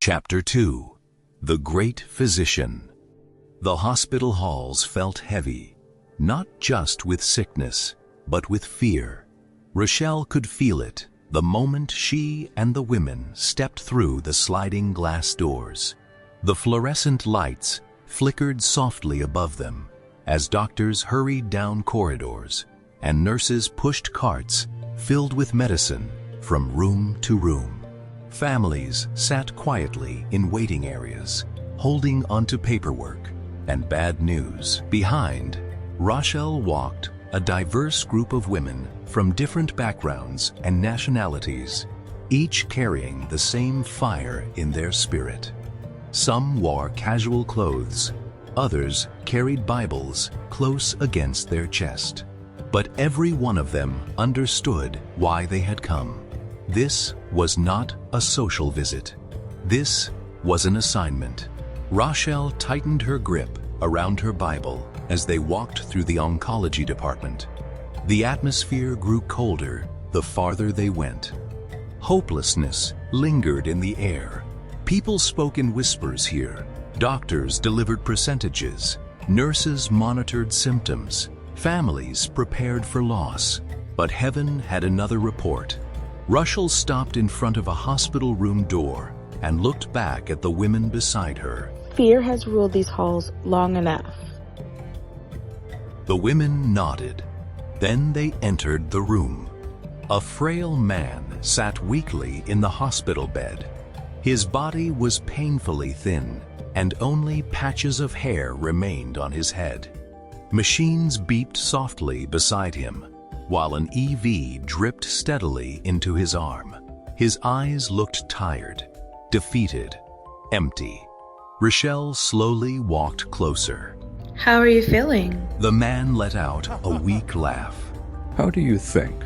Chapter 2. The Great Physician. The hospital halls felt heavy, not just with sickness, but with fear. Rashelle could feel it the moment she and the women stepped through the sliding glass doors. The fluorescent lights flickered softly above them as doctors hurried down corridors and nurses pushed carts filled with medicine from room to room. Families sat quietly in waiting areas, holding onto paperwork and bad news. Behind, Rashelle walked a diverse group of women from different backgrounds and nationalities, each carrying the same fire in their spirit. Some wore casual clothes, others carried Bibles close against their chest. But every one of them understood why they had come. This was not a social visit. This was an assignment. Rashelle tightened her grip around her Bible as they walked through the oncology department. The atmosphere grew colder the farther they went. Hopelessness lingered in the air. People spoke in whispers here. Doctors delivered percentages. Nurses monitored symptoms. Families prepared for loss. But heaven had another report. Rashelle stopped in front of a hospital room door and looked back at the women beside her. Fear has ruled these halls long enough. The women nodded. Then they entered the room. A frail man sat weakly in the hospital bed. His body was painfully thin, and only patches of hair remained on his head. Machines beeped softly beside him, while an EV dripped steadily into his arm. His eyes looked tired, defeated, empty. Rashelle slowly walked closer. How are you feeling? The man let out a weak laugh. How do you think?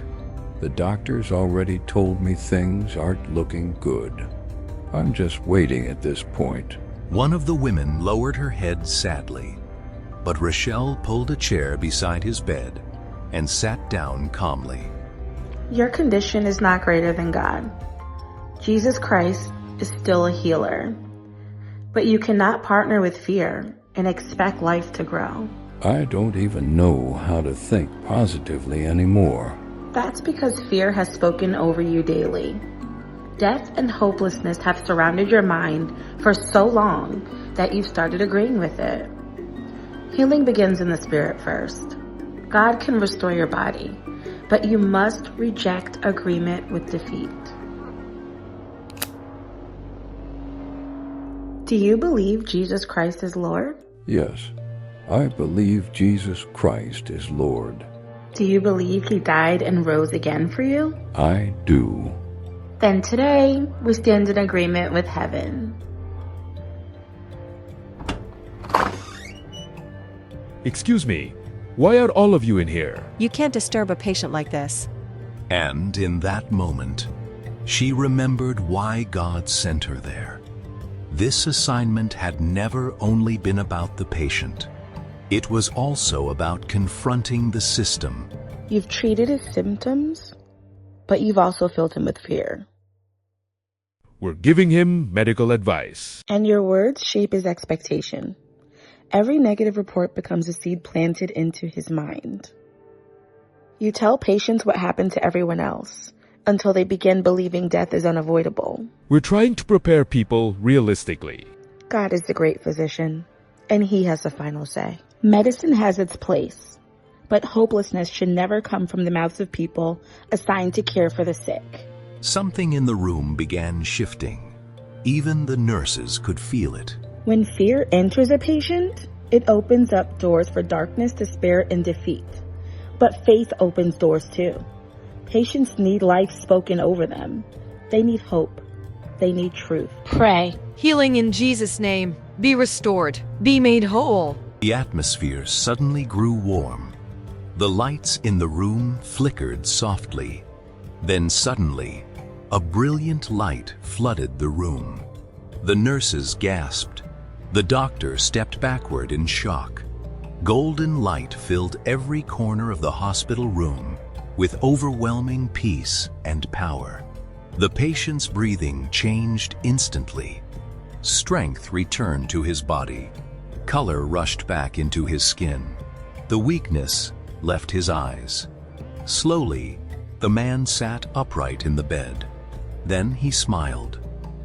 The doctors already told me things aren't looking good. I'm just waiting at this point. One of the women lowered her head sadly, but Rashelle pulled a chair beside his bed and sat down calmly. Your condition is not greater than God. Jesus Christ is still a healer. But you cannot partner with fear and expect life to grow. I don't even know how to think positively anymore. That's because fear has spoken over you daily. Death and hopelessness have surrounded your mind for so long that you've started agreeing with it. Healing begins in the spirit first. God can restore your body, but you must reject agreement with defeat. Do you believe Jesus Christ is Lord? Yes, I believe Jesus Christ is Lord. Do you believe He died and rose again for you? I do. Then today, we stand in agreement with heaven. Excuse me, why are all of you in here? You can't disturb a patient like this. And in that moment, she remembered why God sent her there. This assignment had never only been about the patient. It was also about confronting the system. You've treated his symptoms, but you've also filled him with fear. We're giving him medical advice. And your words shape his expectation. Every negative report becomes a seed planted into his mind. You tell patients what happened to everyone else until they begin believing death is unavoidable. We're trying to prepare people realistically. God is the great physician, and He has the final say. Medicine has its place, but hopelessness should never come from the mouths of people assigned to care for the sick. Something in the room began shifting. Even the nurses could feel it. When fear enters a patient, it opens up doors for darkness, despair, and defeat. But faith opens doors too. Patients need life spoken over them. They need hope. They need truth. Pray. Healing in Jesus' name. Be restored. Be made whole. The atmosphere suddenly grew warm. The lights in the room flickered softly. Then suddenly, a brilliant light flooded the room. The nurses gasped. The doctor stepped backward in shock. Golden light filled every corner of the hospital room with overwhelming peace and power. The patient's breathing changed instantly. Strength returned to his body. Color rushed back into his skin. The weakness left his eyes. Slowly, the man sat upright in the bed. Then he smiled.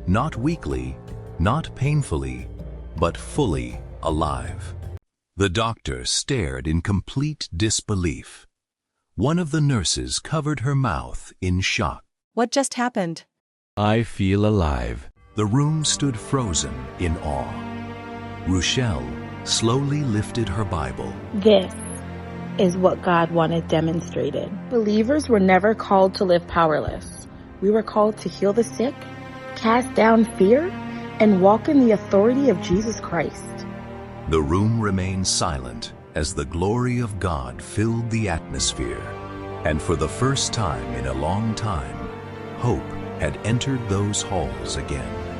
Not weakly, not painfully, but fully alive. The doctor stared in complete disbelief. One of the nurses covered her mouth in shock. What just happened? I feel alive. The room stood frozen in awe. Rashelle slowly lifted her Bible. This is what God wanted demonstrated. Believers were never called to live powerless. We were called to heal the sick, cast down fear, and walk in the authority of Jesus Christ. The room remained silent as the glory of God filled the atmosphere. And for the first time in a long time, hope had entered those halls again.